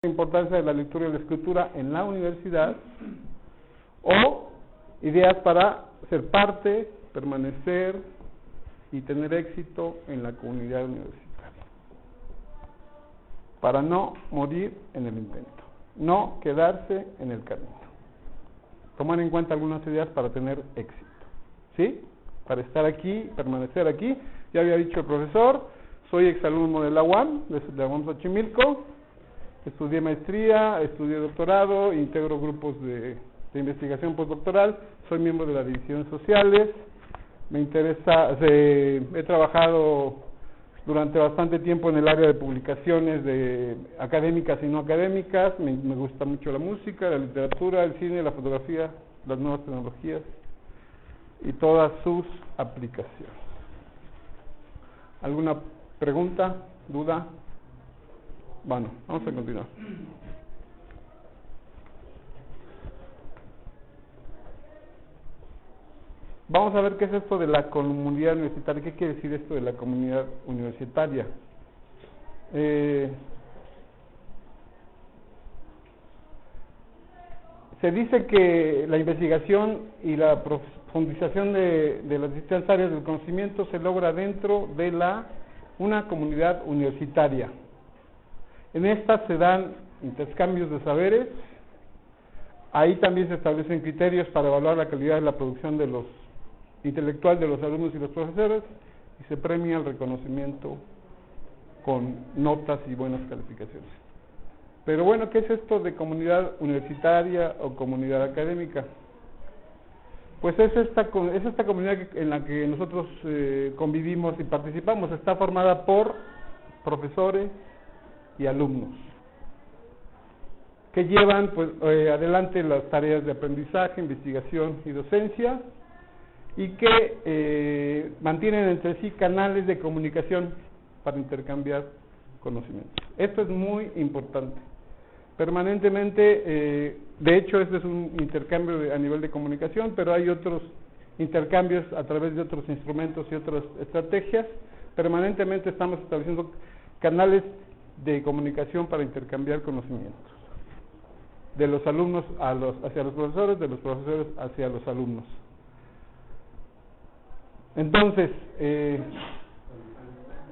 la importancia de la lectura y la escritura en la universidad, o ideas para ser parte, permanecer y tener éxito en la comunidad universitaria, para no morir en el intento, no quedarse en el camino. Tomar en cuenta algunas ideas para tener éxito, ¿sí? Para estar aquí, permanecer aquí. Ya había dicho el profesor, soy exalumno de la UAM, de la UAM Xochimilco, estudié maestría, estudié doctorado, integro grupos de investigación postdoctoral, soy miembro de las divisiones sociales, me interesa, he trabajado durante bastante tiempo en el área de publicaciones de académicas y no académicas, me gusta mucho la música, la literatura, el cine, la fotografía, las nuevas tecnologías y todas sus aplicaciones. ¿Alguna pregunta, duda? Bueno, vamos a continuar. Vamos a ver qué es esto de la comunidad universitaria. ¿Qué quiere decir esto de la comunidad universitaria? Se dice que la investigación y la profundización de las distintas áreas del conocimiento se logra dentro de una comunidad universitaria. En esta se dan intercambios de saberes, ahí también se establecen criterios para evaluar la calidad de la producción intelectual de los alumnos y los profesores, y se premia el reconocimiento con notas y buenas calificaciones. Pero bueno, ¿qué es esto de comunidad universitaria o comunidad académica? Pues es esta comunidad en la que nosotros convivimos y participamos. Está formada por profesores y alumnos que llevan adelante las tareas de aprendizaje, investigación y docencia, y que mantienen entre sí canales de comunicación para intercambiar conocimientos. Esto es muy importante. Permanentemente, de hecho, este es un intercambio a nivel de comunicación, pero hay otros intercambios a través de otros instrumentos y otras estrategias. Permanentemente estamos estableciendo canales de comunicación para intercambiar conocimientos, de los alumnos hacia los profesores, de los profesores hacia los alumnos. Entonces,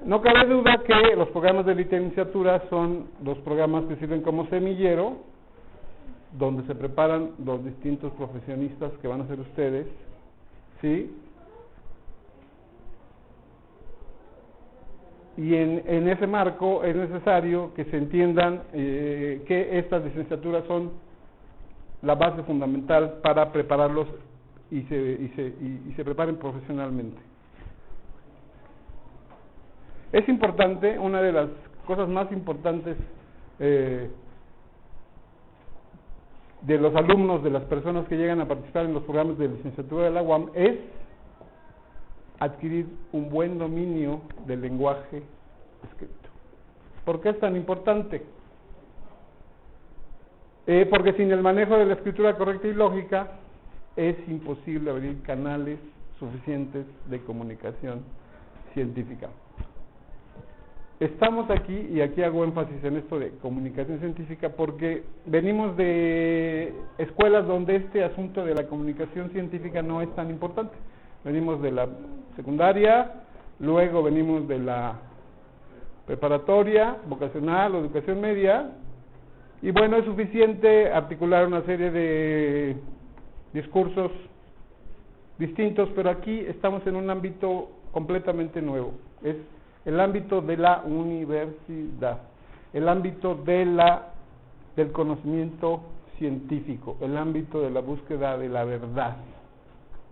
no cabe duda que los programas de licenciatura son los programas que sirven como semillero, donde se preparan los distintos profesionistas que van a ser ustedes, ¿sí? Y en ese marco es necesario que se entiendan que estas licenciaturas son la base fundamental para prepararlos y se preparen profesionalmente. Es importante, una de las cosas más importantes de los alumnos, de las personas que llegan a participar en los programas de licenciatura de la UAM, es adquirir un buen dominio del lenguaje escrito. ¿Por qué es tan importante? Porque sin el manejo de la escritura correcta y lógica es imposible abrir canales suficientes de comunicación científica. Estamos aquí, y aquí hago énfasis en esto de comunicación científica, porque venimos de escuelas donde este asunto de la comunicación científica no es tan importante. Venimos de la secundaria, luego venimos de la preparatoria, vocacional o educación media, y bueno, es suficiente articular una serie de discursos distintos, pero aquí estamos en un ámbito completamente nuevo. Es el ámbito de la universidad, el ámbito del conocimiento científico, el ámbito de la búsqueda de la verdad.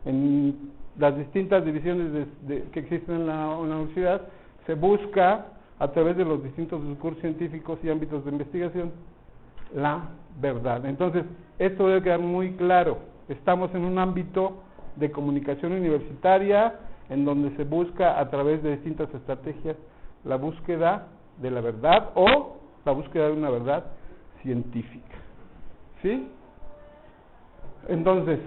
En las distintas divisiones que existen en la universidad, se busca, a través de los distintos discursos científicos y ámbitos de investigación, la verdad. Entonces, esto debe quedar muy claro. Estamos en un ámbito de comunicación universitaria, en donde se busca a través de distintas estrategias la búsqueda de la verdad o la búsqueda de una verdad científica. ¿Sí? Entonces,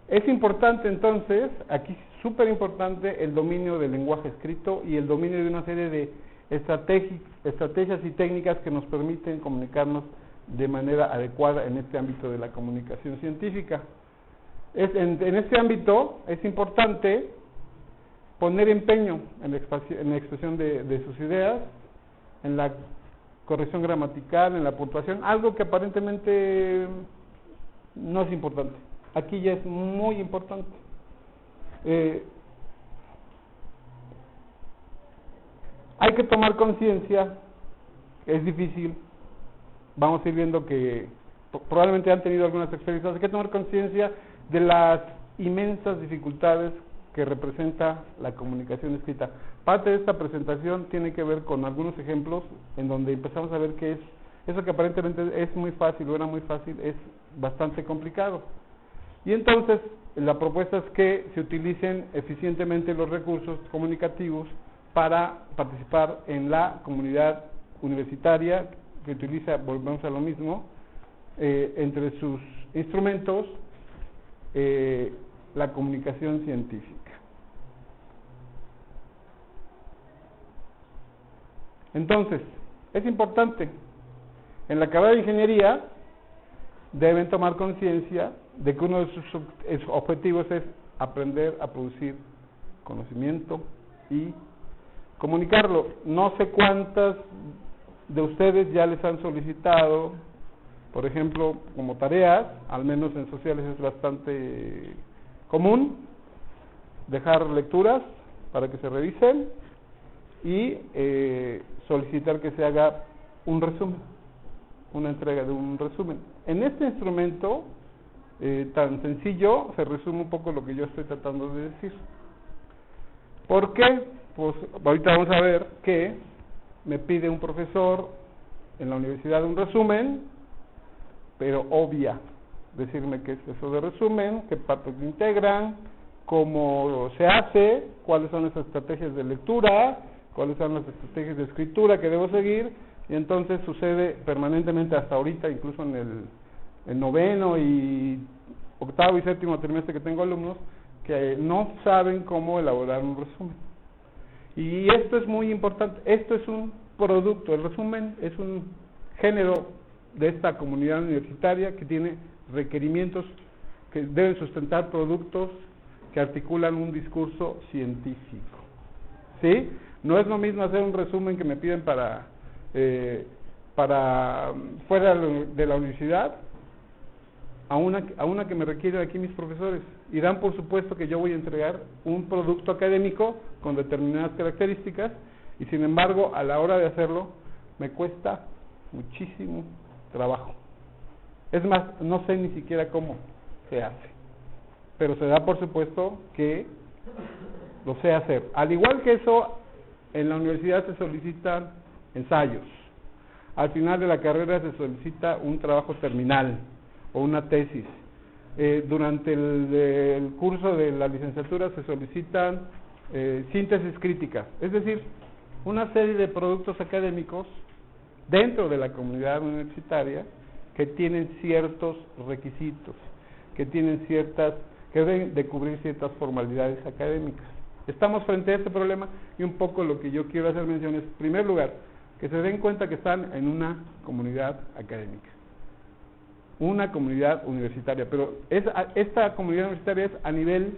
Es importante entonces, aquí súper importante, el dominio del lenguaje escrito y el dominio de una serie de estrategias y técnicas que nos permiten comunicarnos de manera adecuada en este ámbito de la comunicación científica. En este ámbito es importante poner empeño en la expresión de sus ideas, en la corrección gramatical, en la puntuación, algo que aparentemente no es importante. Aquí ya es muy importante. Hay que tomar conciencia, es difícil, vamos a ir viendo que probablemente han tenido algunas experiencias, hay que tomar conciencia de las inmensas dificultades que representa la comunicación escrita. Parte de esta presentación tiene que ver con algunos ejemplos en donde empezamos a ver que eso que aparentemente es muy fácil o era muy fácil es bastante complicado. Y entonces la propuesta es que se utilicen eficientemente los recursos comunicativos para participar en la comunidad universitaria que utiliza, volvemos a lo mismo, entre sus instrumentos, la comunicación científica. Entonces, es importante, en la carrera de ingeniería deben tomar conciencia de que uno de sus objetivos es aprender a producir conocimiento y comunicarlo. No sé cuántas de ustedes ya les han solicitado, por ejemplo, como tareas, al menos en sociales es bastante común, dejar lecturas para que se revisen y solicitar que se haga un resumen, una entrega de un resumen. En este instrumento tan sencillo se resume un poco lo que yo estoy tratando de decir. ¿Por qué? Pues ahorita vamos a ver que me pide un profesor en la universidad un resumen, pero obvia decirme qué es eso de resumen, qué partes lo integran, cómo se hace, cuáles son las estrategias de lectura, cuáles son las estrategias de escritura que debo seguir, y entonces sucede permanentemente hasta ahorita, incluso en el noveno y octavo y séptimo trimestre que tengo alumnos, que no saben cómo elaborar un resumen. Y esto es muy importante, esto es un producto, el resumen es un género de esta comunidad universitaria que tiene requerimientos que deben sustentar productos que articulan un discurso científico. ¿Sí? No es lo mismo hacer un resumen que me piden para fuera de la universidad a una que me requieren aquí mis profesores, y dan por supuesto que yo voy a entregar un producto académico con determinadas características, y sin embargo a la hora de hacerlo me cuesta muchísimo trabajo. Es más, no sé ni siquiera cómo se hace, pero se da por supuesto que lo sé hacer. Al igual que eso, en la universidad se solicitan ensayos, al final de la carrera se solicita un trabajo terminal o una tesis. Durante el curso de la licenciatura se solicitan síntesis críticas, es decir, una serie de productos académicos dentro de la comunidad universitaria que tienen ciertos requisitos, que deben de cubrir ciertas formalidades académicas. Estamos frente a este problema y un poco lo que yo quiero hacer mención es, en primer lugar, que se den cuenta que están en una comunidad académica, una comunidad universitaria, pero esta comunidad universitaria es a nivel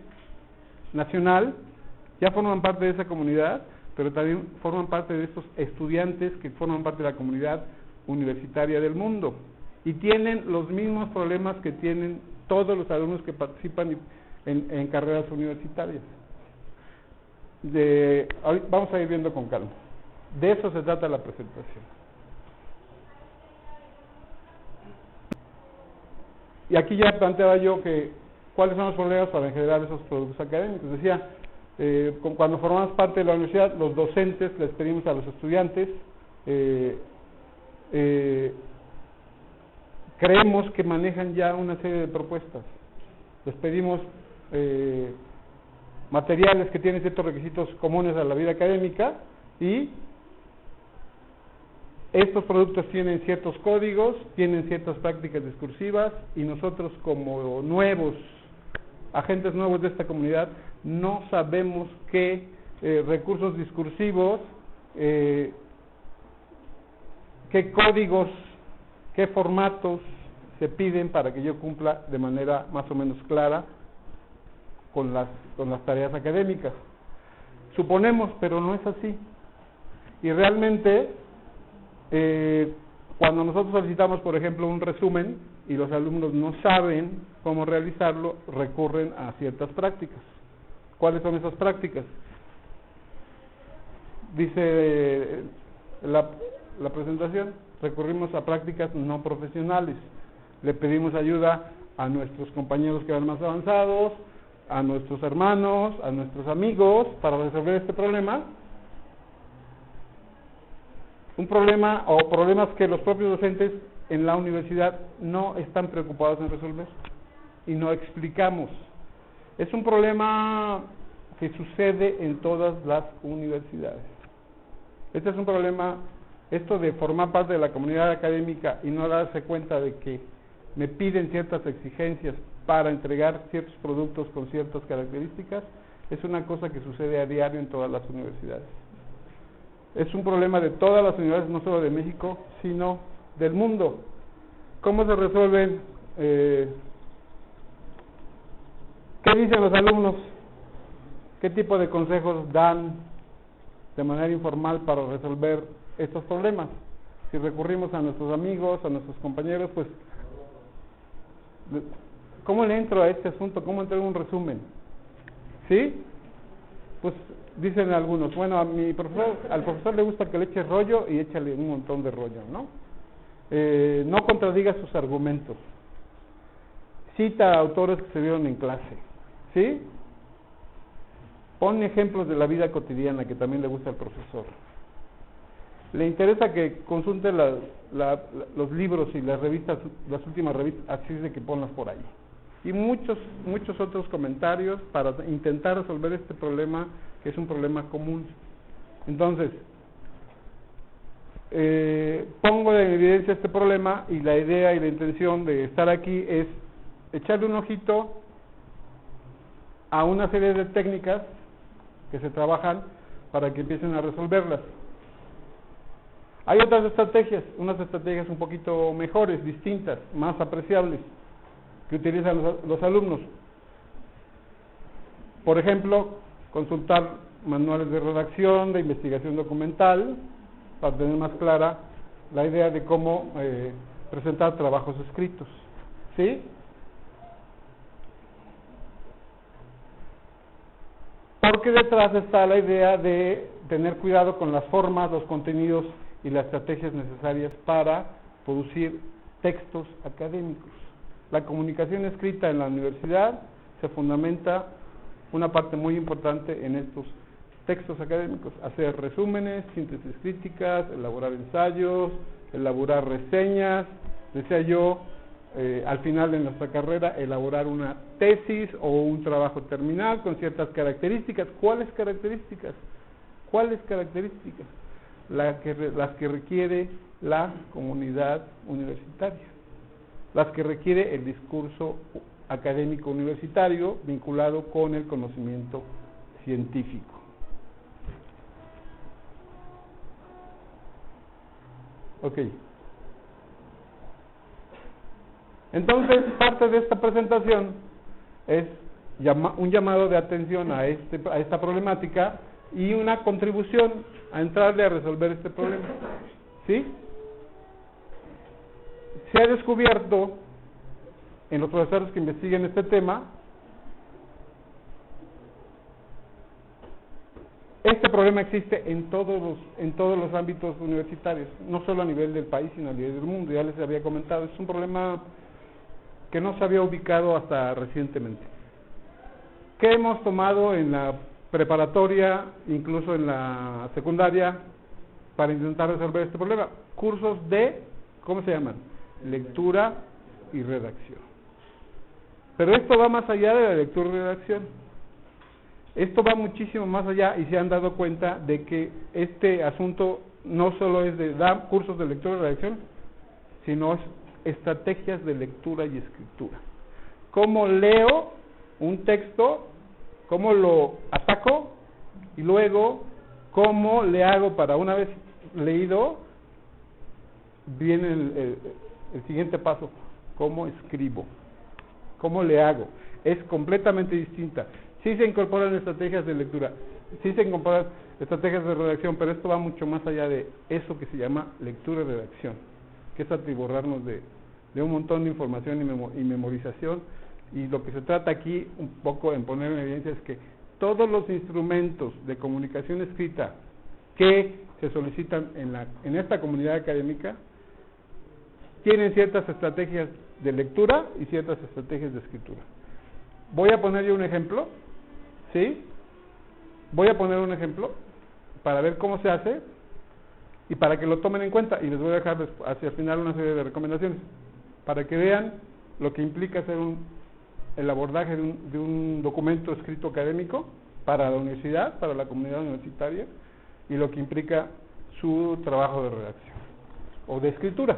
nacional, ya forman parte de esa comunidad, pero también forman parte de estos estudiantes que forman parte de la comunidad universitaria del mundo, y tienen los mismos problemas que tienen todos los alumnos que participan en carreras universitarias. Vamos a ir viendo con calma. De eso se trata la presentación. Y aquí ya planteaba yo que cuáles son los problemas para generar esos productos académicos. Decía, cuando formamos parte de la universidad, los docentes les pedimos a los estudiantes, creemos que manejan ya una serie de propuestas. Les pedimos materiales que tienen ciertos requisitos comunes a la vida académica, y estos productos tienen ciertos códigos, tienen ciertas prácticas discursivas, y nosotros como nuevos agentes nuevos de esta comunidad, no sabemos qué recursos discursivos, qué códigos, qué formatos se piden para que yo cumpla de manera más o menos clara con las tareas académicas. Suponemos, pero no es así. Y realmente, cuando nosotros solicitamos, por ejemplo, un resumen y los alumnos no saben cómo realizarlo, recurren a ciertas prácticas. ¿Cuáles son esas prácticas? Dice la presentación, recurrimos a prácticas no profesionales. Le pedimos ayuda a nuestros compañeros que van más avanzados, a nuestros hermanos, a nuestros amigos, para resolver este problema. Un problema o problemas que los propios docentes en la universidad no están preocupados en resolver y no explicamos. Es un problema que sucede en todas las universidades. Este es un problema, esto de formar parte de la comunidad académica y no darse cuenta de que me piden ciertas exigencias para entregar ciertos productos con ciertas características, es una cosa que sucede a diario en todas las universidades. Es un problema de todas las universidades, no solo de México, sino del mundo. ¿Cómo se resuelven? ¿Qué dicen los alumnos? ¿Qué tipo de consejos dan de manera informal para resolver estos problemas? Si recurrimos a nuestros amigos, a nuestros compañeros, pues, ¿cómo le entro a este asunto? ¿Cómo entrego un resumen? ¿Sí? Pues dicen algunos, bueno, al profesor le gusta que le eche rollo y échale un montón de rollo, ¿no? No contradiga sus argumentos. Cita a autores que se vieron en clase, ¿sí? Pon ejemplos de la vida cotidiana que también le gusta al profesor. Le interesa que consulte los libros y las revistas, las últimas revistas, así es de que ponlas por ahí. Y muchos otros comentarios para intentar resolver este problema, que es un problema común. Entonces, pongo en evidencia este problema y la idea y la intención de estar aquí es echarle un ojito a una serie de técnicas que se trabajan para que empiecen a resolverlas. Hay otras estrategias, unas estrategias un poquito mejores, distintas, más apreciables, que utilizan los alumnos. Por ejemplo, consultar manuales de redacción, de investigación documental, para tener más clara la idea de cómo presentar trabajos escritos. ¿Sí? Porque detrás está la idea de tener cuidado con las formas, los contenidos y las estrategias necesarias para producir textos académicos. La comunicación escrita en la universidad se fundamenta una parte muy importante en estos textos académicos, hacer resúmenes, síntesis críticas, elaborar ensayos, elaborar reseñas, decía yo, al final de nuestra carrera, elaborar una tesis o un trabajo terminal con ciertas características. ¿Cuáles características? ¿Cuáles características? Las que requiere la comunidad universitaria, las que requiere el discurso académico universitario vinculado con el conocimiento científico. Ok. Entonces, parte de esta presentación es un llamado de atención a esta problemática y una contribución a entrarle a resolver este problema. ¿Sí? Se ha descubierto en los profesores que investiguen este tema, este problema existe en todos los ámbitos universitarios, no solo a nivel del país, sino a nivel del mundo. Ya les había comentado, es un problema que no se había ubicado hasta recientemente. ¿Qué hemos tomado en la preparatoria, incluso en la secundaria, para intentar resolver este problema? Cursos de, ¿cómo se llaman? Lectura y redacción. Pero esto va más allá de la lectura y redacción. Esto va muchísimo más allá y se han dado cuenta de que este asunto no solo es de dar cursos de lectura y redacción, sino es estrategias de lectura y escritura. ¿Cómo leo un texto, cómo lo ataco y luego cómo le hago para, una vez leído, viene el siguiente paso, cómo escribo, cómo le hago. Es completamente distinta. Sí se incorporan estrategias de lectura, sí se incorporan estrategias de redacción, pero esto va mucho más allá de eso que se llama lectura y redacción, que es atiborrarnos de un montón de información y memorización, y lo que se trata aquí un poco en poner en evidencia es que todos los instrumentos de comunicación escrita que se solicitan en esta comunidad académica tienen ciertas estrategias de lectura y ciertas estrategias de escritura. Voy a poner yo un ejemplo, ¿sí? Voy a poner un ejemplo para ver cómo se hace y para que lo tomen en cuenta, y les voy a dejar hacia el final una serie de recomendaciones para que vean lo que implica hacer el abordaje de un documento escrito académico para la universidad, para la comunidad universitaria, y lo que implica su trabajo de redacción o de escritura,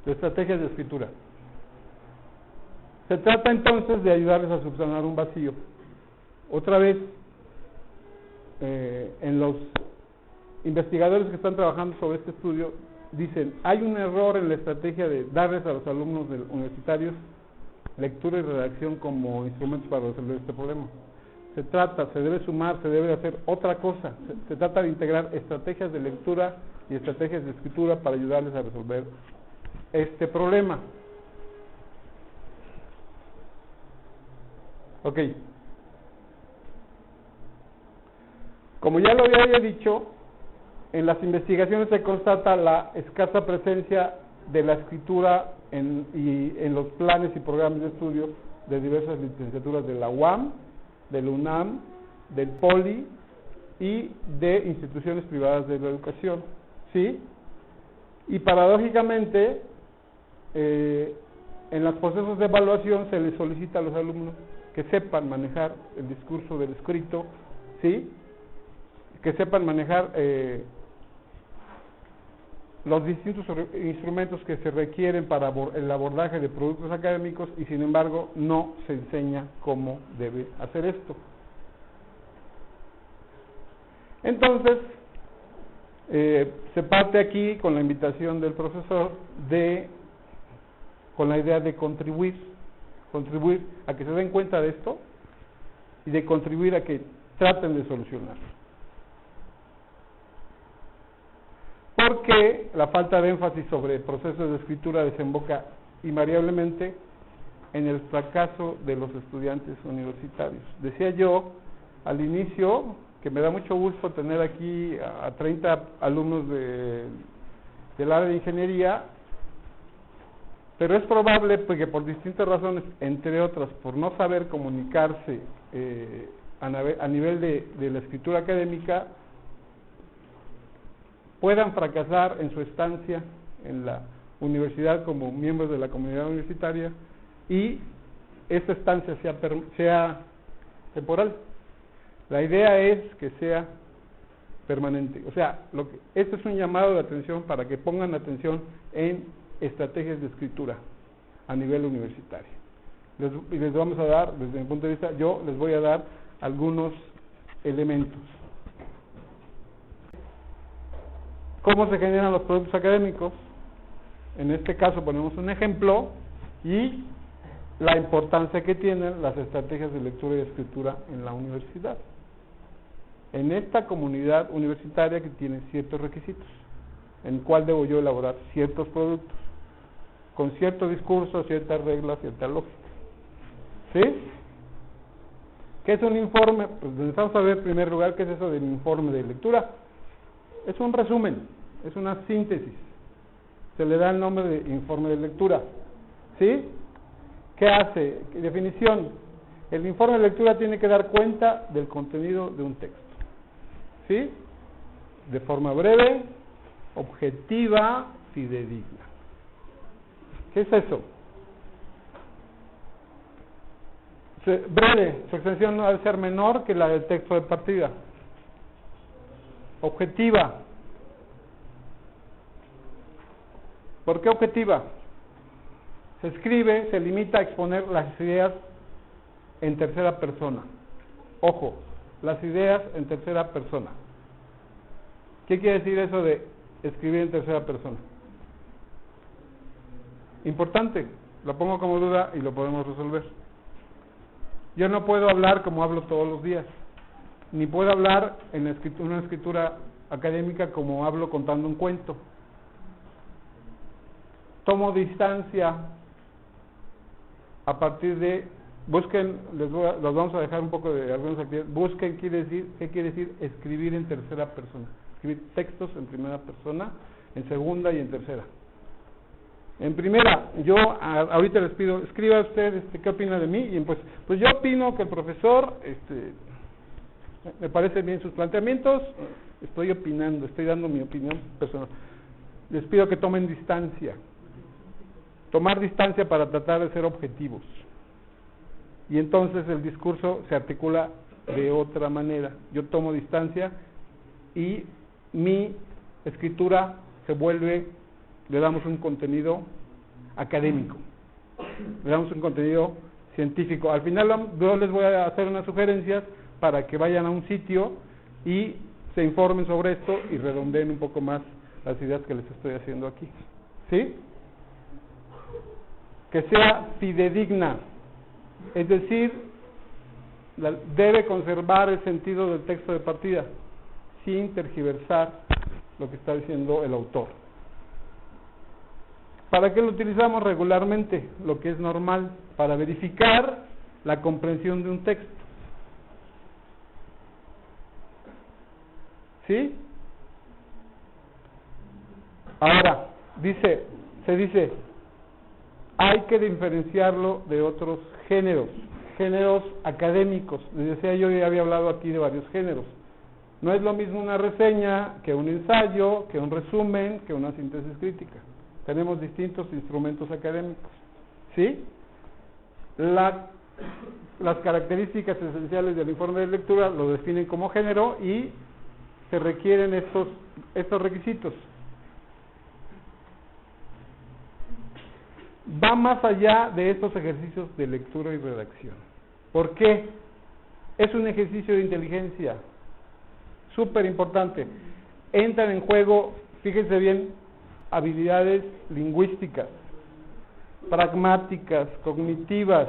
de estrategias de escritura. Se trata entonces de ayudarles a subsanar un vacío. Otra vez, en los investigadores que están trabajando sobre este estudio dicen, hay un error en la estrategia de darles a los alumnos universitarios lectura y redacción como instrumentos para resolver este problema. Se debe sumar, se debe hacer otra cosa. Se trata de integrar estrategias de lectura y estrategias de escritura para ayudarles a resolver este problema. Ok. Como ya lo había dicho, en las investigaciones se constata la escasa presencia de la escritura en los planes y programas de estudio de diversas licenciaturas de la UAM, del UNAM, del POLI y de instituciones privadas de la educación, ¿sí? Y paradójicamente, en los procesos de evaluación se les solicita a los alumnos que sepan manejar el discurso del escrito, ¿sí? Que sepan manejar los distintos instrumentos que se requieren para el abordaje de productos académicos, y sin embargo no se enseña cómo debe hacer esto. Entonces, se parte aquí con la invitación del profesor con la idea de contribuir a que se den cuenta de esto y de contribuir a que traten de solucionarlo. Porque la falta de énfasis sobre procesos de escritura desemboca invariablemente en el fracaso de los estudiantes universitarios. Decía yo al inicio que me da mucho gusto tener aquí a 30 alumnos del área de ingeniería, pero es probable que por distintas razones, entre otras, por no saber comunicarse a nivel de la escritura académica, puedan fracasar en su estancia en la universidad como miembros de la comunidad universitaria, y esta estancia sea temporal. La idea es que sea permanente. O sea, esto es un llamado de atención para que pongan atención en estrategias de escritura a nivel universitario. Les vamos a dar, desde mi punto de vista, yo les voy a dar algunos elementos. ¿Cómo se generan los productos académicos? En este caso ponemos un ejemplo y la importancia que tienen las estrategias de lectura y escritura en la universidad. En esta comunidad universitaria que tiene ciertos requisitos, en el cual debo yo elaborar ciertos productos, con cierto discurso, ciertas reglas, cierta lógica. ¿Sí? ¿Qué es un informe? Pues necesitamos saber en primer lugar qué es eso del informe de lectura. Es un resumen, es una síntesis. Se le da el nombre de informe de lectura. ¿Sí? ¿Qué hace? Definición. El informe de lectura tiene que dar cuenta del contenido de un texto. ¿Sí? De forma breve, objetiva, fidedigna. ¿Qué es eso? Breve, su extensión no debe ser menor que la del texto de partida. Objetiva. ¿Por qué objetiva? Se escribe, se limita a exponer las ideas en tercera persona. Ojo, las ideas en tercera persona. ¿Qué quiere decir eso de escribir en tercera persona? Importante, lo pongo como duda y lo podemos resolver. Yo no puedo hablar como hablo todos los días, ni puedo hablar en una escritura académica como hablo contando un cuento. Tomo distancia a partir de, busquen, los vamos a dejar un poco de algunas actividades, busquen qué quiere decir escribir en tercera persona, escribir textos en primera persona, en segunda y en tercera. En primera, yo ahorita les pido, escriba usted qué opina de mí, y pues yo opino que el profesor, me parecen bien sus planteamientos, estoy opinando, estoy dando mi opinión personal. Les pido que tomen distancia, tomar distancia para tratar de ser objetivos. Y entonces el discurso se articula de otra manera. Yo tomo distancia y mi escritura se vuelve, le damos un contenido académico, le damos un contenido científico. Al final yo les voy a hacer unas sugerencias para que vayan a un sitio y se informen sobre esto y redondeen un poco más las ideas que les estoy haciendo aquí. ¿Sí? Que sea fidedigna, es decir, debe conservar el sentido del texto de partida, sin tergiversar lo que está diciendo el autor. ¿Para qué lo utilizamos regularmente? Lo que es normal, para verificar la comprensión de un texto. ¿Sí? Ahora, se dice, hay que diferenciarlo de otros géneros académicos. Les decía, yo ya había hablado aquí de varios géneros. No es lo mismo una reseña que un ensayo, que un resumen, que una síntesis crítica. Tenemos distintos instrumentos académicos. ¿Sí? Las características esenciales del informe de lectura lo definen como género y se requieren estos requisitos. Va más allá de estos ejercicios de lectura y redacción. ¿Por qué? Es un ejercicio de inteligencia súper importante. Entran en juego, fíjense bien, habilidades lingüísticas, pragmáticas, cognitivas,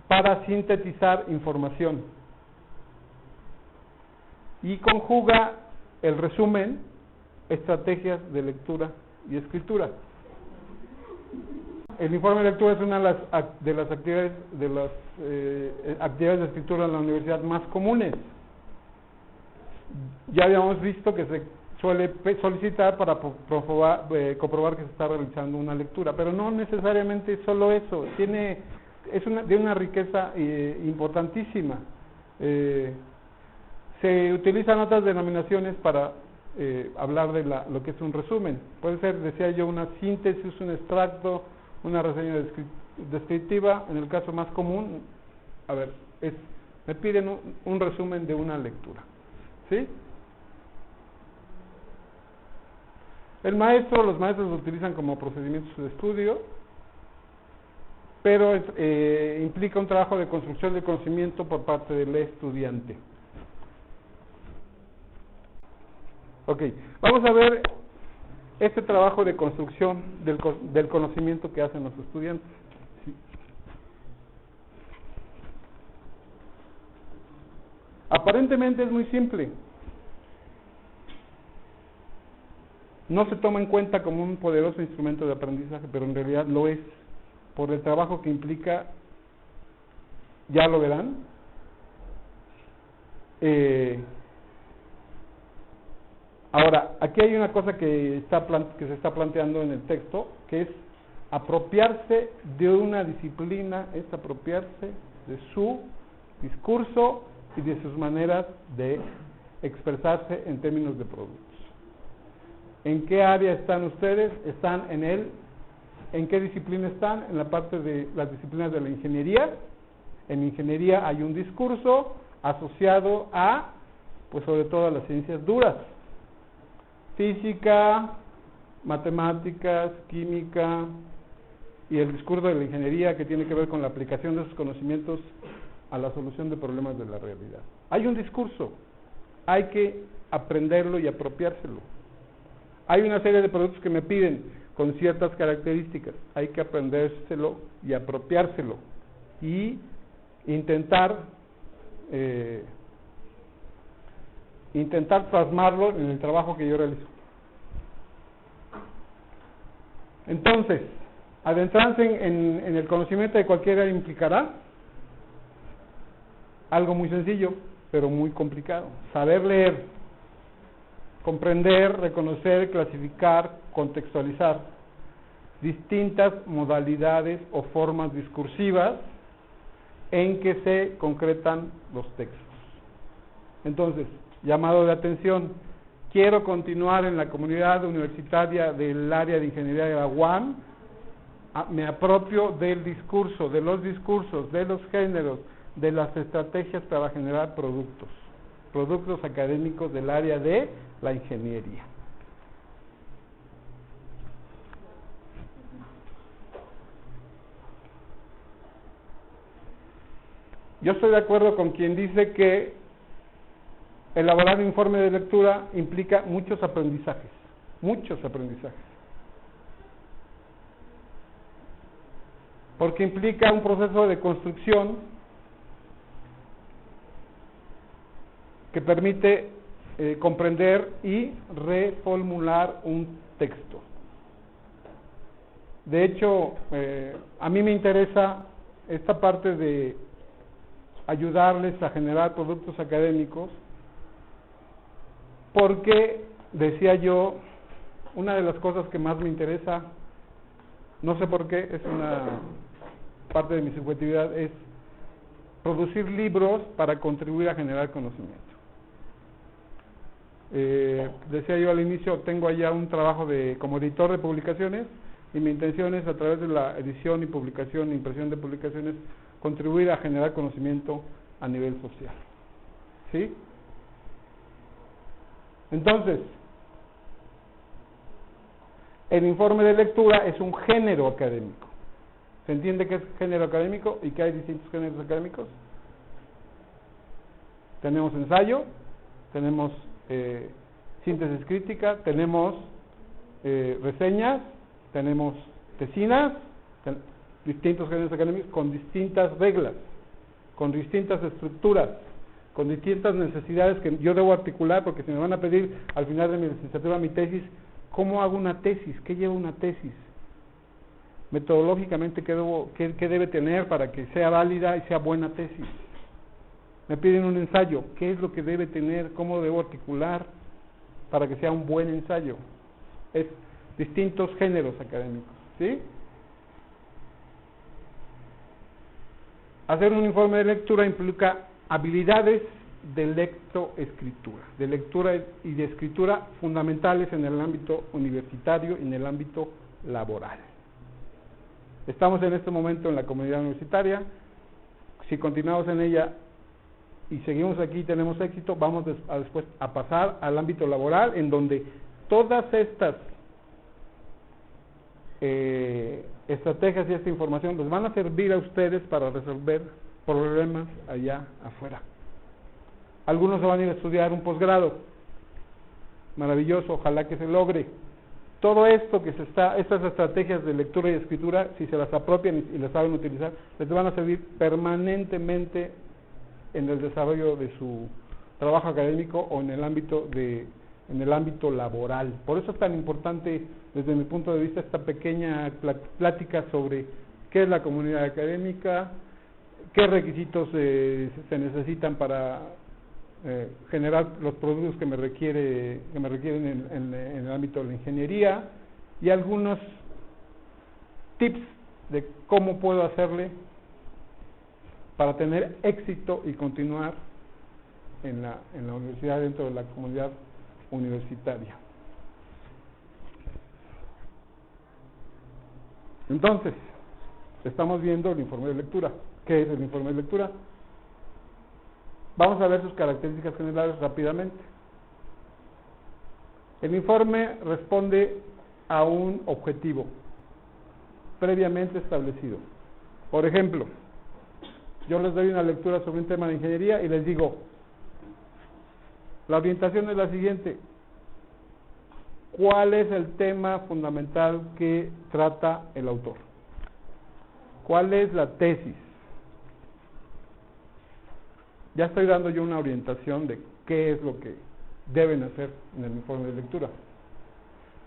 para sintetizar información. Y conjuga el resumen, estrategias de lectura y escritura. El informe de lectura es una de las actividades de escritura en la universidad más comunes. Ya habíamos visto que se suele solicitar para comprobar que se está realizando una lectura, pero no necesariamente solo eso, es de una riqueza importantísima. Se utilizan otras denominaciones para hablar de lo que es un resumen. Puede ser, decía yo, una síntesis, un extracto, una reseña descriptiva. En el caso más común, me piden un resumen de una lectura. ¿Sí? Los maestros lo utilizan como procedimientos de estudio, pero implica un trabajo de construcción de conocimiento por parte del estudiante. Ok, vamos a ver este trabajo de construcción del conocimiento que hacen los estudiantes. ¿Sí? Aparentemente es muy simple. No se toma en cuenta como un poderoso instrumento de aprendizaje, pero en realidad lo es, por el trabajo que implica, ya lo verán. Ahora, aquí hay una cosa que se está planteando en el texto, que es apropiarse de una disciplina, es apropiarse de su discurso y de sus maneras de expresarse en términos de productos. ¿En qué área están ustedes? ¿En qué disciplina están? En la parte de las disciplinas de la ingeniería. En ingeniería hay un discurso asociado a, pues sobre todo a las ciencias duras. Física, matemáticas, química, y el discurso de la ingeniería, que tiene que ver con la aplicación de esos conocimientos a la solución de problemas de la realidad. Hay un discurso, hay que aprenderlo y apropiárselo. Hay una serie de productos que me piden con ciertas características, hay que aprendérselo y apropiárselo y intentar plasmarlo en el trabajo que yo realizo. Entonces, adentrarse en el conocimiento de cualquiera implicará algo muy sencillo, pero muy complicado: saber leer, comprender, reconocer, clasificar, contextualizar distintas modalidades o formas discursivas en que se concretan los textos. Entonces, llamado de atención: quiero continuar en la comunidad universitaria del área de ingeniería de la UAM, me apropio del discurso, de los discursos, de los géneros, de las estrategias para generar productos académicos del área de la ingeniería. Yo estoy de acuerdo con quien dice que elaborar un informe de lectura implica muchos aprendizajes, porque implica un proceso de construcción que permite comprender y reformular un texto. De hecho, a mí me interesa esta parte de ayudarles a generar productos académicos, porque, decía yo, una de las cosas que más me interesa, no sé por qué, es una parte de mi subjetividad, es producir libros para contribuir a generar conocimiento. Decía yo al inicio, tengo allá un trabajo como editor de publicaciones, y mi intención es, a través de la edición y publicación, impresión de publicaciones, contribuir a generar conocimiento a nivel social. ¿Sí? Entonces, el informe de lectura es un género académico. ¿Se entiende qué es género académico y que hay distintos géneros académicos? Tenemos ensayo, tenemos síntesis crítica, tenemos reseñas, tenemos tesinas, distintos géneros académicos con distintas reglas, con distintas estructuras, con distintas necesidades que yo debo articular, porque si me van a pedir al final de mi licenciatura mi tesis, ¿cómo hago una tesis? ¿Qué lleva una tesis? Metodológicamente, ¿qué debe tener para que sea válida y sea buena tesis? Me piden un ensayo, ¿qué es lo que debe tener? ¿Cómo debo articular para que sea un buen ensayo? Es distintos géneros académicos, ¿sí? Hacer un informe de lectura implica habilidades de lectoescritura, de lectura y de escritura fundamentales en el ámbito universitario y en el ámbito laboral. Estamos en este momento en la comunidad universitaria. Si continuamos en ella y seguimos aquí y tenemos éxito, vamos después a pasar al ámbito laboral, en donde todas estas estrategias y esta información les van a servir a ustedes para resolver problemas allá afuera. Algunos se van a ir a estudiar un posgrado, maravilloso, ojalá que se logre. Todo esto estas estrategias de lectura y escritura, si se las apropian y las saben utilizar, les van a servir permanentemente en el desarrollo de su trabajo académico o en el ámbito laboral. Por eso es tan importante, desde mi punto de vista, esta pequeña plática sobre qué es la comunidad académica, qué requisitos se necesitan para generar los productos que me requieren en el ámbito de la ingeniería, y algunos tips de cómo puedo hacerle para tener éxito y continuar en la universidad, dentro de la comunidad universitaria. Entonces, estamos viendo el informe de lectura. ¿Qué es el informe de lectura? Vamos a ver sus características generales rápidamente. El informe responde a un objetivo. previamente establecido. Por ejemplo, yo les doy una lectura sobre un tema de ingeniería y les digo, la orientación es la siguiente: ¿cuál es el tema fundamental que trata el autor? ¿Cuál es la tesis? Ya estoy dando yo una orientación de qué es lo que deben hacer en el informe de lectura.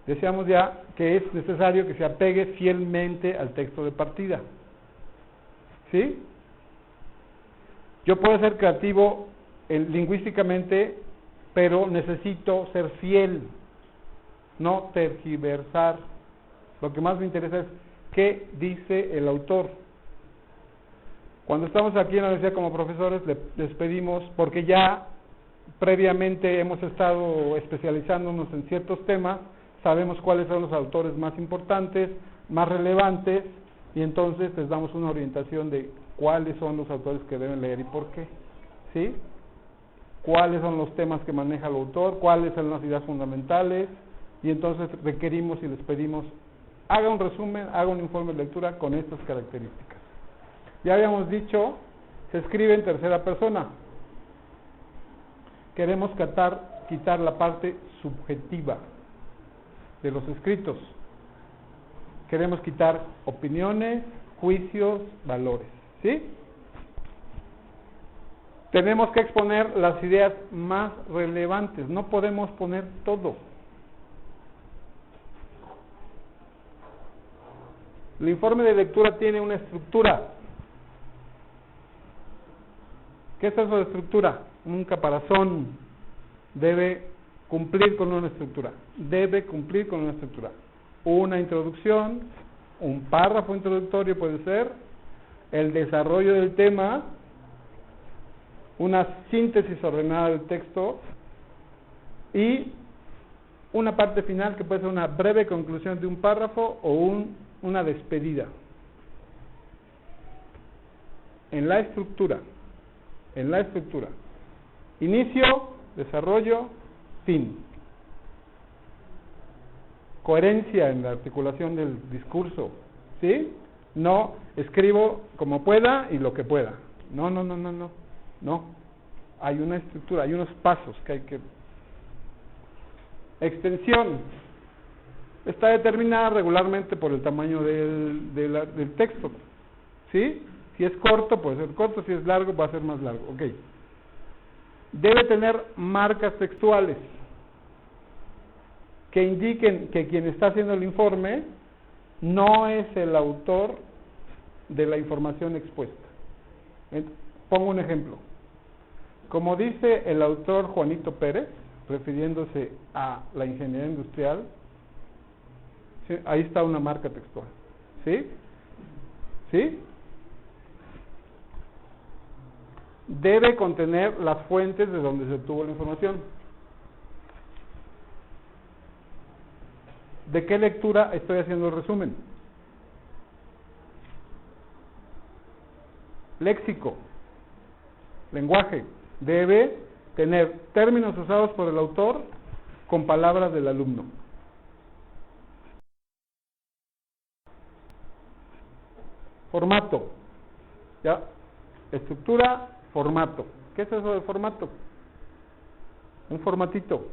Decíamos ya que es necesario que se apegue fielmente al texto de partida. ¿Sí? Yo puedo ser creativo lingüísticamente, pero necesito ser fiel, no tergiversar. Lo que más me interesa es qué dice el autor. Cuando estamos aquí en la universidad como profesores, les pedimos, porque ya previamente hemos estado especializándonos en ciertos temas, sabemos cuáles son los autores más importantes, más relevantes, y entonces les damos una orientación de cuáles son los autores que deben leer y por qué. ¿Sí? Cuáles son los temas que maneja el autor, cuáles son las ideas fundamentales, y entonces requerimos y les pedimos, haga un resumen, haga un informe de lectura con estas características. Ya habíamos dicho, se escribe en tercera persona. Queremos quitar la parte subjetiva de los escritos. Queremos quitar opiniones, juicios, valores. ¿Sí? Tenemos que exponer las ideas más relevantes. No podemos poner todo. El informe de lectura tiene una estructura. ¿Qué es eso de estructura? Un caparazón. Debe cumplir con una estructura. Debe cumplir con una estructura. Una introducción, un párrafo introductorio puede ser, el desarrollo del tema, una síntesis ordenada del texto y una parte final que puede ser una breve conclusión de un párrafo o una despedida. En la estructura. Inicio, desarrollo, fin. Coherencia en la articulación del discurso, ¿sí? No escribo como pueda y lo que pueda. No. Hay una estructura, hay unos pasos que hay que... Extensión. Está determinada regularmente por el tamaño del texto, ¿sí? Si es corto, puede ser corto, si es largo, va a ser más largo. Ok. Debe tener marcas textuales que indiquen que quien está haciendo el informe no es el autor de la información expuesta. Pongo un ejemplo. Como dice el autor Juanito Pérez, refiriéndose a la ingeniería industrial, ¿sí? Ahí está una marca textual. ¿Sí? ¿Sí? Debe contener las fuentes de donde se obtuvo la información. ¿De qué lectura estoy haciendo el resumen? Léxico, lenguaje. Debe tener términos usados por el autor con palabras del alumno. Formato. ¿Ya? Estructura, formato. ¿Qué es eso de formato? Un formatito.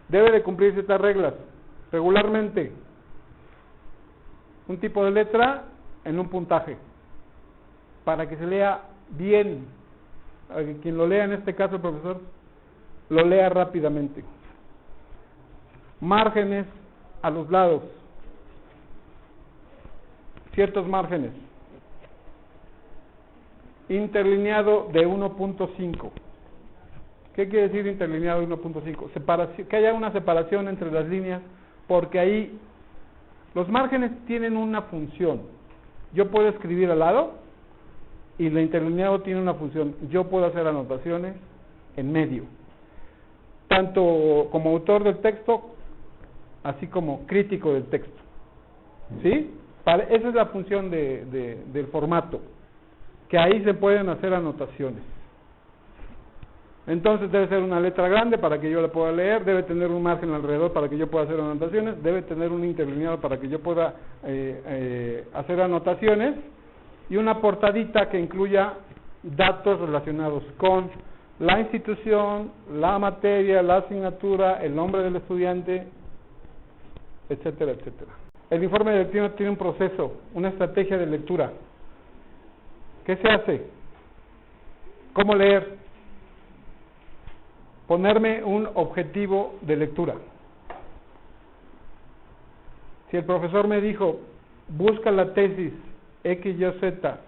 Debe de cumplir ciertas reglas. Regularmente, un tipo de letra en un puntaje, para que se lea bien, para que quien lo lea, en este caso el profesor, lo lea rápidamente. Márgenes a los lados, ciertos márgenes. Interlineado de 1.5. ¿Qué quiere decir interlineado de 1.5? Que haya una separación entre las líneas, porque ahí los márgenes tienen una función. Yo puedo escribir al lado y el interlineado tiene una función. Yo puedo hacer anotaciones en medio, tanto como autor del texto, así como crítico del texto. ¿Sí? Esa es la función del formato, que ahí se pueden hacer anotaciones. Entonces debe ser una letra grande para que yo la pueda leer, debe tener un margen alrededor para que yo pueda hacer anotaciones, debe tener un interlineado para que yo pueda hacer anotaciones, y una portadita que incluya datos relacionados con la institución, la materia, la asignatura, el nombre del estudiante, etcétera, etcétera. El informe de lectura tiene un proceso, una estrategia de lectura. ¿Qué se hace? ¿Cómo leer? Ponerme un objetivo de lectura. Si el profesor me dijo, busca la tesis X, Y, Z,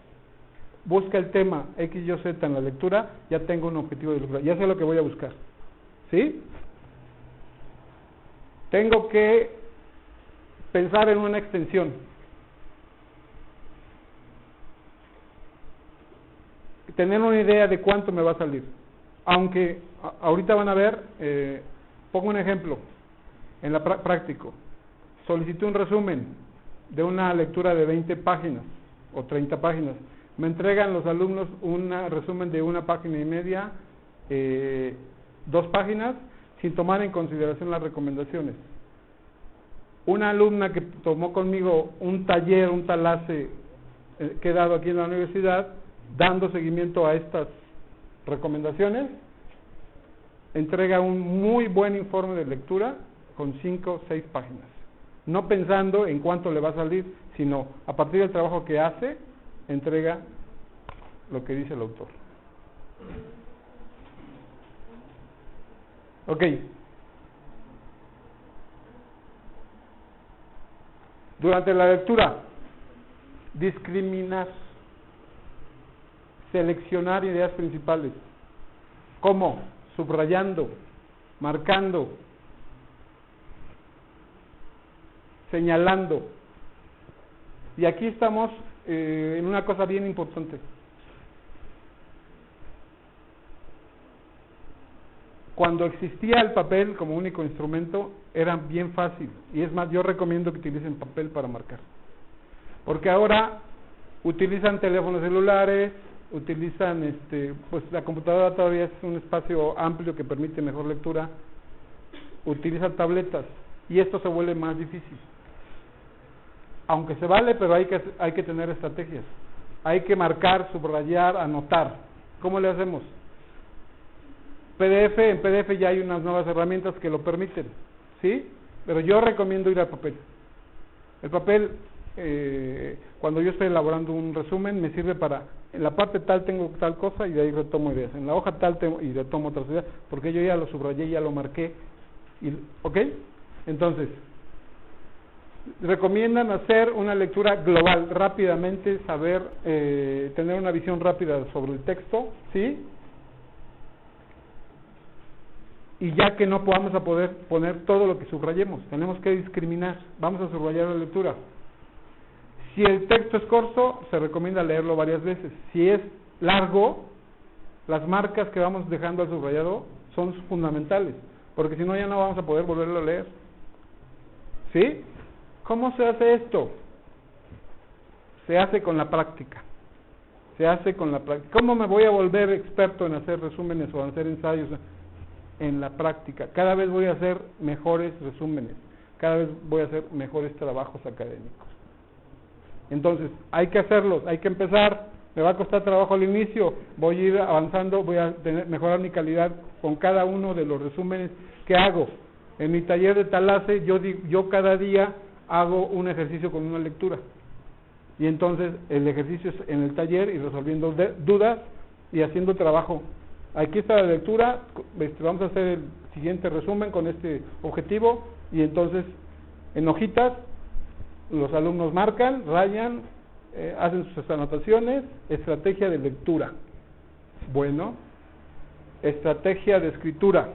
busca el tema X, Y, Z en la lectura, ya tengo un objetivo de lectura, ya sé lo que voy a buscar. ¿Sí? Tengo que pensar en una extensión. Tener una idea de cuánto me va a salir. Aunque ahorita van a ver, pongo un ejemplo, en la práctico. Solicité un resumen de una lectura de 20 páginas o 30 páginas. Me entregan los alumnos un resumen de 1 página y media, 2 páginas, sin tomar en consideración las recomendaciones. Una alumna que tomó conmigo un taller, un talase que he dado aquí en la universidad, dando seguimiento a estas recomendaciones, entrega un muy buen informe de lectura con 5 o 6 páginas, no pensando en cuánto le va a salir, sino a partir del trabajo que hace, entrega lo que dice el autor. Ok. Durante la lectura, discriminar, seleccionar ideas principales. ¿Cómo? Subrayando, marcando, señalando. Y aquí estamos en una cosa bien importante. Cuando existía el papel como único instrumento, era bien fácil. Y es más, yo recomiendo que utilicen papel para marcar. Porque ahora utilizan teléfonos celulares, utilizan, pues la computadora todavía es un espacio amplio que permite mejor lectura, utilizan tabletas, y esto se vuelve más difícil. Aunque se vale, pero hay que tener estrategias. Hay que marcar, subrayar, anotar. ¿Cómo le hacemos? En PDF ya hay unas nuevas herramientas que lo permiten, ¿sí? Pero yo recomiendo ir al papel. El papel, cuando yo estoy elaborando un resumen, me sirve para, en la parte tal tengo tal cosa y de ahí retomo ideas, en la hoja tal y retomo otras ideas, porque yo ya lo subrayé, ya lo marqué, ¿ok? Entonces, recomiendan hacer una lectura global, rápidamente, saber, tener una visión rápida sobre el texto, ¿sí? Y ya que no vamos a poder poner todo lo que subrayemos, tenemos que discriminar, vamos a subrayar la lectura. Si el texto es corto, se recomienda leerlo varias veces. Si es largo, las marcas que vamos dejando al subrayado son fundamentales, porque si no ya no vamos a poder volverlo a leer. ¿Sí? ¿Cómo se hace esto? Se hace con la práctica. Se hace con la práctica. ¿Cómo me voy a volver experto en hacer resúmenes o en hacer ensayos? En la práctica. Cada vez voy a hacer mejores resúmenes, cada vez voy a hacer mejores trabajos académicos. Entonces, hay que hacerlos, hay que empezar. Me va a costar trabajo al inicio, voy a ir avanzando, voy a mejorar mi calidad con cada uno de los resúmenes que hago. En mi taller de talase, yo cada día hago un ejercicio con una lectura. Y entonces, el ejercicio es en el taller y resolviendo dudas y haciendo trabajo. Aquí está la lectura, vamos a hacer el siguiente resumen con este objetivo, y entonces en hojitas los alumnos marcan, rayan, hacen sus anotaciones. Estrategia de lectura. Bueno, estrategia de escritura.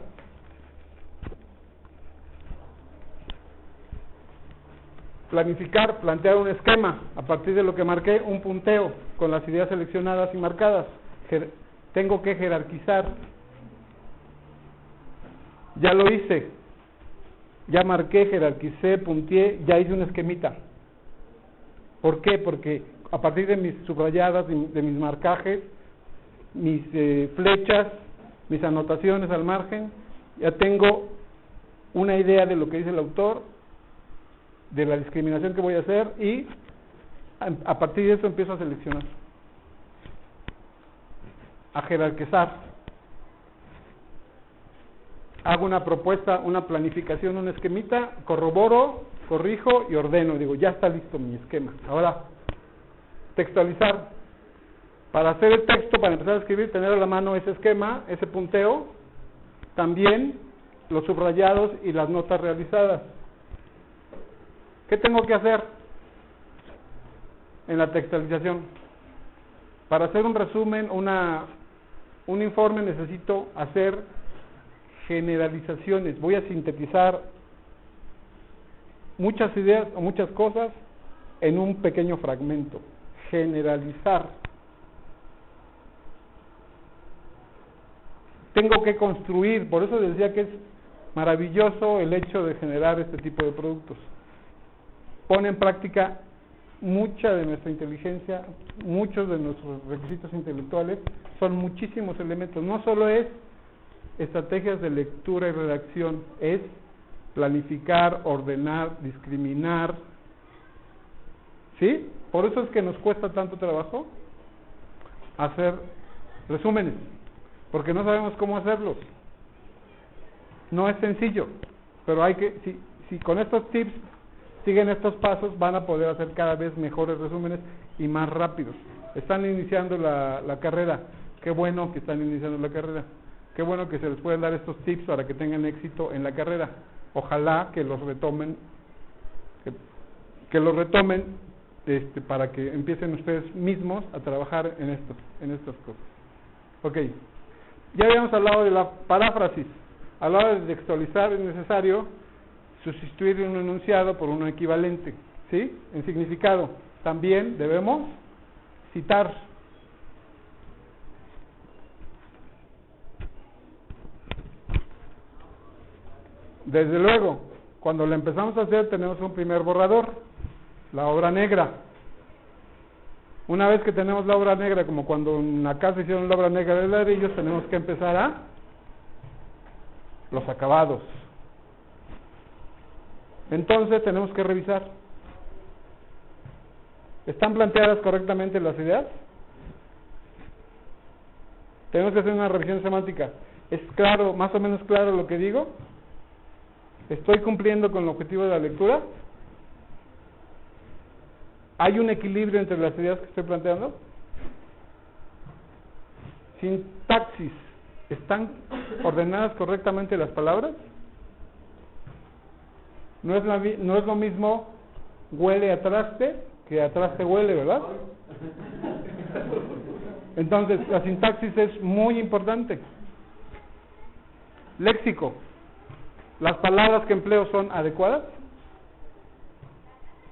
Planificar, plantear un esquema, a partir de lo que marqué, un punteo con las ideas seleccionadas y marcadas. Tengo que jerarquizar. Ya lo hice. Ya marqué, jerarquicé, punteé, ya hice un esquemita. ¿Por qué? Porque a partir de mis subrayadas, de mis marcajes, mis flechas, mis anotaciones al margen, ya tengo una idea de lo que dice el autor, de la discriminación que voy a hacer, y a partir de eso empiezo a seleccionar, a jerarquizar. Hago una propuesta, una planificación, un esquemita, corroboro, corrijo y ordeno. Digo, ya está listo mi esquema. Ahora, textualizar. Para hacer el texto, para empezar a escribir, tener a la mano ese esquema, ese punteo, también los subrayados y las notas realizadas. ¿Qué tengo que hacer en la textualización? Para hacer un resumen, un informe, necesito hacer generalizaciones. Voy a sintetizar muchas ideas o muchas cosas en un pequeño fragmento. Generalizar. Tengo que construir, por eso decía que es maravilloso el hecho de generar este tipo de productos. Pone en práctica mucha de nuestra inteligencia, muchos de nuestros requisitos intelectuales, son muchísimos elementos. No solo es estrategias de lectura y redacción, es planificar, ordenar, discriminar. ¿Sí? Por eso es que nos cuesta tanto trabajo hacer resúmenes, porque no sabemos cómo hacerlos. No es sencillo, pero hay que, si con estos tips siguen estos pasos, van a poder hacer cada vez mejores resúmenes y más rápidos. Están iniciando la carrera, qué bueno que están iniciando la carrera, qué bueno que se les pueden dar estos tips para que tengan éxito en la carrera. Ojalá que los retomen, que los retomen para que empiecen ustedes mismos a trabajar en estas cosas. Ok, ya habíamos hablado de la paráfrasis. A la hora de textualizar es necesario sustituir un enunciado por uno equivalente, ¿sí? En significado. También debemos citar. Desde luego, cuando lo empezamos a hacer tenemos un primer borrador, la obra negra. Una vez que tenemos la obra negra, como cuando en la casa hicieron la obra negra de ladrillos, tenemos que empezar a los acabados. Entonces tenemos que revisar. ¿Están planteadas correctamente las ideas? Tenemos que hacer una revisión semántica. ¿Es claro, más o menos claro lo que digo? ¿Estoy cumpliendo con el objetivo de la lectura? ¿Hay un equilibrio entre las ideas que estoy planteando? Sintaxis. ¿Están ordenadas correctamente las palabras? No es lo mismo huele a traste que a traste huele, ¿verdad? Entonces, la sintaxis es muy importante. Léxico. ¿Las palabras que empleo son adecuadas?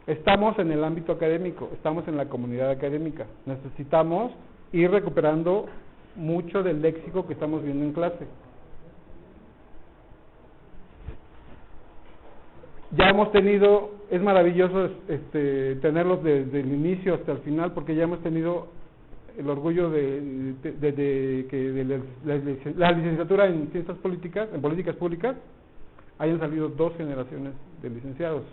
Estamos en el ámbito académico, estamos en la comunidad académica. Necesitamos ir recuperando mucho del léxico que estamos viendo en clase. Ya hemos tenido, es maravilloso tenerlos desde el inicio hasta el final, porque ya hemos tenido el orgullo de que la licenciatura en ciencias políticas, en políticas públicas, hayan salido 2 generaciones de licenciados.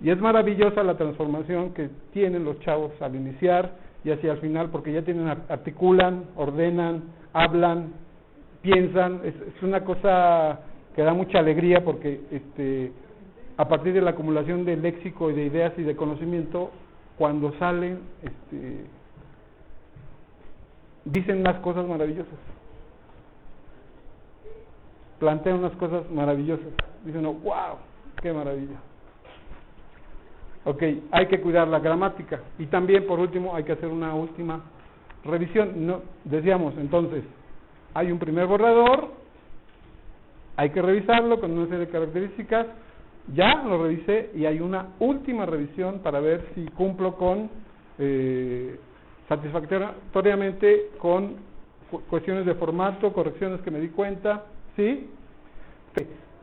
Y es maravillosa la transformación que tienen los chavos al iniciar y hacia el final, porque ya articulan, ordenan, hablan, piensan. Es una cosa que da mucha alegría, porque a partir de la acumulación de léxico y de ideas y de conocimiento, cuando salen, dicen unas cosas maravillosas, plantean unas cosas maravillosas, dicen, oh, wow, qué maravilla. Ok, hay que cuidar la gramática, y también, por último, hay que hacer una última revisión. No, decíamos, entonces, hay un primer borrador, hay que revisarlo con una serie de características. Ya lo revisé y hay una última revisión para ver si cumplo con satisfactoriamente con cuestiones de formato, correcciones que me di cuenta, ¿sí?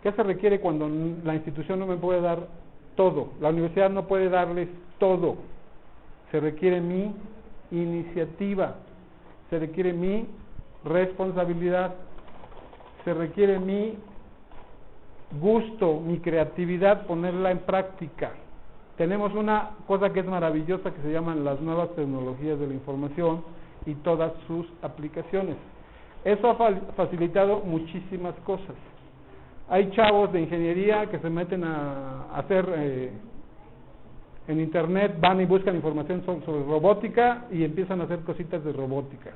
¿Qué se requiere cuando la institución no me puede dar todo? La universidad no puede darles todo. Se requiere mi iniciativa, se requiere mi responsabilidad. se requiere mi gusto, mi creatividad, ponerla en práctica. Tenemos una cosa que es maravillosa que se llaman las nuevas tecnologías de la información y todas sus aplicaciones. Eso ha facilitado muchísimas cosas. Hay chavos de ingeniería que se meten a hacer en internet, van y buscan información sobre robótica y empiezan a hacer cositas de robótica.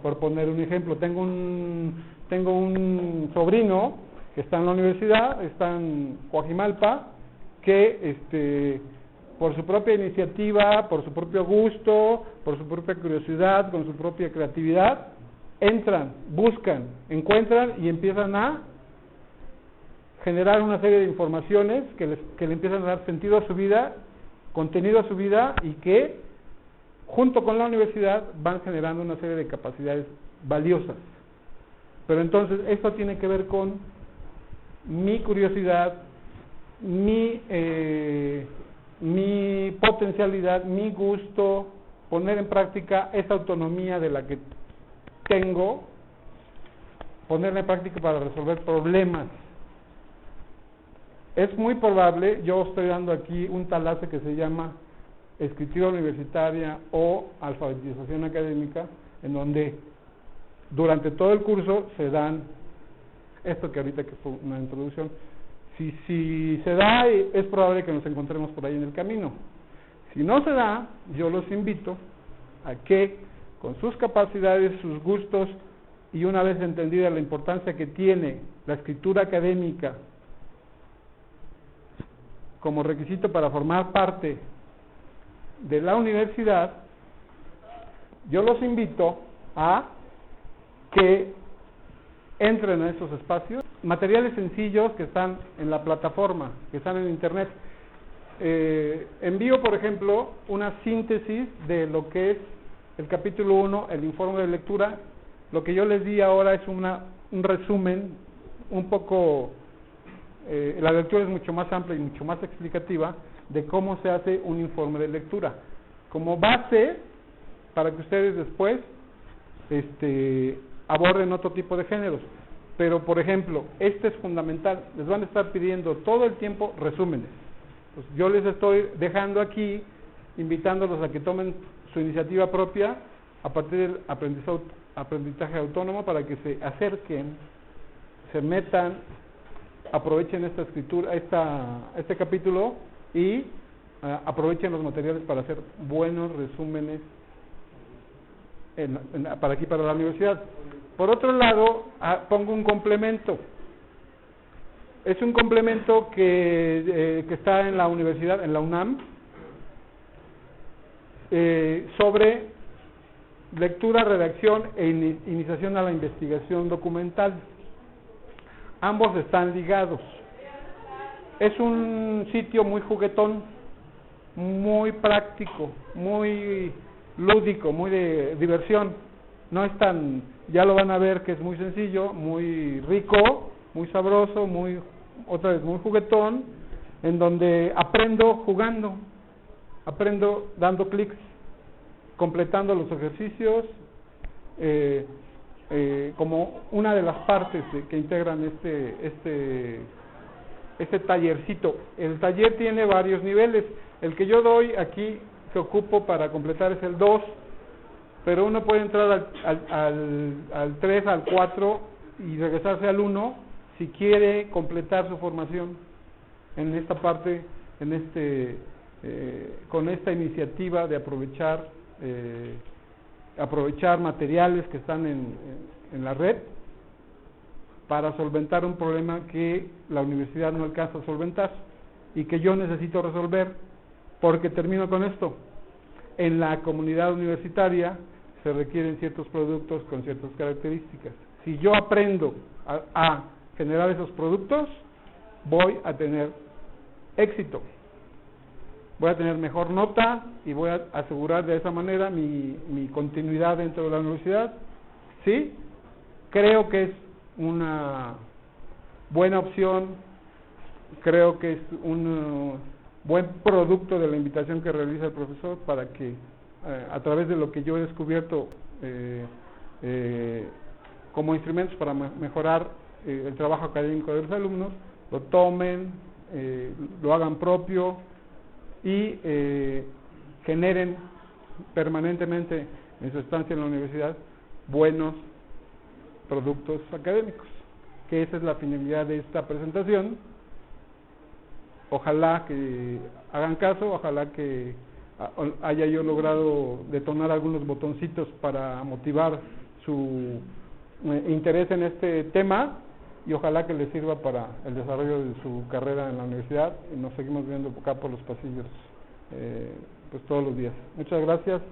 Por poner un ejemplo, tengo un sobrino que está en la universidad, está en Coajimalpa, que por su propia iniciativa, por su propio gusto, por su propia curiosidad, con su propia creatividad, entran, buscan, encuentran y empiezan a generar una serie de informaciones que le empiezan a dar sentido a su vida, contenido a su vida, y que junto con la universidad van generando una serie de capacidades valiosas. Pero entonces esto tiene que ver con mi curiosidad, mi potencialidad, mi gusto, poner en práctica esa autonomía de la que tengo, ponerla en práctica para resolver problemas. Es muy probable, yo estoy dando aquí un talace que se llama escritura universitaria o alfabetización académica, en donde durante todo el curso se dan esto que ahorita que fue una introducción. Si se da, es probable que nos encontremos por ahí en el camino. Si no se da, yo los invito a que con sus capacidades, sus gustos, y una vez entendida la importancia que tiene la escritura académica como requisito para formar parte de la universidad, yo los invito a que entren a esos espacios, materiales sencillos que están en la plataforma, que están en internet. Envío, por ejemplo, una síntesis de lo que es el capítulo 1, el informe de lectura. Lo que yo les di ahora es un resumen, un poco, la lectura es mucho más amplia y mucho más explicativa de cómo se hace un informe de lectura, como base para que ustedes después aborden otro tipo de géneros. Pero, por ejemplo, este es fundamental, les van a estar pidiendo todo el tiempo resúmenes. Pues yo les estoy dejando aquí, invitándolos a que tomen su iniciativa propia a partir del aprendizaje autónomo, para que se acerquen, se metan, aprovechen esta escritura, este capítulo, y aprovechen los materiales para hacer buenos resúmenes para aquí, para la universidad. Por otro lado, pongo un complemento. Es un complemento que está en la universidad, en la UNAM, sobre lectura, redacción e iniciación a la investigación documental. Ambos están ligados. Es un sitio muy juguetón, muy práctico, muy lúdico, muy de diversión. No es tan, ya lo van a ver que es muy sencillo, muy rico, muy sabroso, otra vez muy juguetón, en donde aprendo jugando, aprendo dando clics, completando los ejercicios, como una de las partes que integran este tallercito. El taller tiene varios niveles. El que yo doy aquí, que ocupo para completar, es el 2, pero uno puede entrar al 3, al 4 y regresarse al 1 si quiere completar su formación en esta parte, con esta iniciativa de aprovechar materiales que están en la red para solventar un problema que la universidad no alcanza a solventar y que yo necesito resolver, porque termino con esto. En la comunidad universitaria se requieren ciertos productos con ciertas características. Si yo aprendo a generar esos productos, voy a tener éxito, voy a tener mejor nota y voy a asegurar de esa manera mi continuidad dentro de la universidad. ¿Sí? Creo que es una buena opción, creo que es un buen producto de la invitación que realiza el profesor, para que a través de lo que yo he descubierto como instrumentos para mejorar el trabajo académico de los alumnos, lo tomen, lo hagan propio y generen permanentemente en su estancia en la universidad buenos productos académicos, que esa es la finalidad de esta presentación. Ojalá que hagan caso, ojalá que haya yo logrado detonar algunos botoncitos para motivar su interés en este tema, y ojalá que les sirva para el desarrollo de su carrera en la universidad, y nos seguimos viendo acá por los pasillos pues todos los días. Muchas gracias.